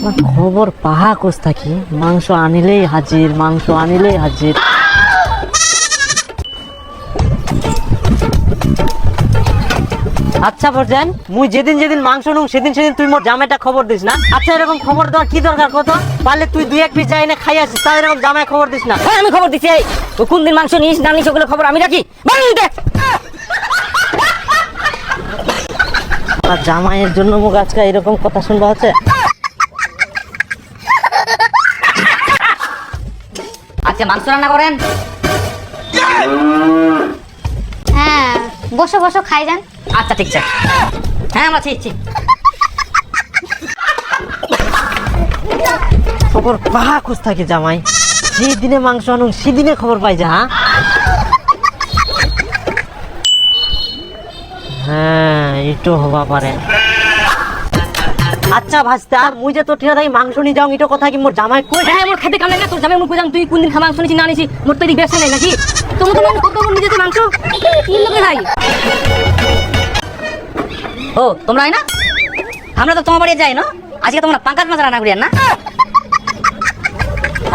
খবর পাহা কোস থাকি মাংস আনিলেই হাজির, মাংস আনিলেই হাজির। আচ্ছা বর্জান, মুই যেদিন যেদিন মাংস নুং সেদিন সেদিন তুই মোর জামাইটা খবর দিস না। আচ্ছা এরকম খবর দেওয়ার কি দরকার কত? পারলে তুই দুই এক পিস যাই না খাই আসিস, তাই এরকম জামাই খবর দিস না। আমি খবর দিচ্ছি, ও কোন দিন মাংস নিস না নিস ওগুলো খবর আমি রাখি। আর জামাইয়ের জন্য মুখ আজকে এরকম কথা শুনবা হচ্ছে। আচ্ছা মাংস রান্না করেন। হ্যাঁ বসো বসো খাই যান। আচ্ছা ঠিক আছে, হ্যাঁ আমরা ঠিক। খবর পাহা খোঁজ থাকে জামাই, যেদিনে মাংস আনুন সেদিনে খবর পাই যা। হ্যাঁ এটো হবা পারে। আচ্ছা ভাস্তা, মুই যে তোর ঠিকা থাকি মাংস নিয়ে যাও, এটা কথা কি মোর জামাই কই? হ্যাঁ মোর খেতে কাম লাগে না, তোর জামাই মুখ কইলাম তুই কোন দিন মাংস নিছিস না নিছিস, মোর তো এদিক ব্যবসা নেই নাকি? তোমার তো কত নিজে তো মাংস কি লোকে ভাই। ও তোমরা না, আমরা তো তোমার বাড়ি যাই না, আজকে তোমরা পাঙ্কাশ মাছ রান্না করিয়া না।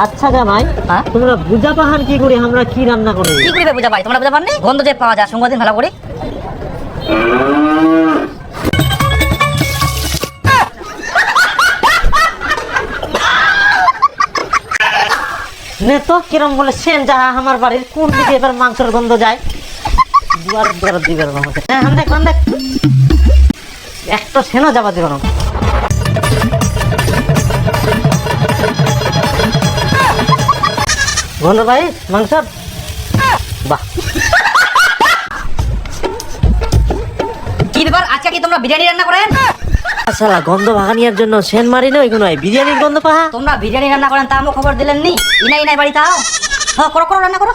আচ্ছা জামাই, হ্যাঁ? তোমরা বুঝা পাহান কি করি, আমরা কি রান্না করি? কি করিবে বুঝা পাই, তোমরা বুঝা পারনি? গন্ধ যে পাওয়া যায় সঙ্গ দিন ভালো করে। নে তো কিরম বলে সেন যা আমার বাড়ির কোন দিকে এবার মাংসের গন্ধ যায়। দুয়ার দুয়ার দিবের আমাকে। হ্যাঁ হাম দেখ একটা সেনও যাবা দিবেন। গন্ধ ভাই মাংস বাহ। কি ব্যাপার আজকে কি তোমরা বিরিয়ানি রান্না করেন? শালা গন্ধ ভাগানিয়ার জন্য সেন মারি না এগুলো বিরিয়ানির গন্ধ পাহা। তোমরা বিরিয়ানি রান্না করেন তা আমাকে খবর দিলেন নি? ইনাই বাড়ি তাও। হ্যাঁ করো রান্না করো।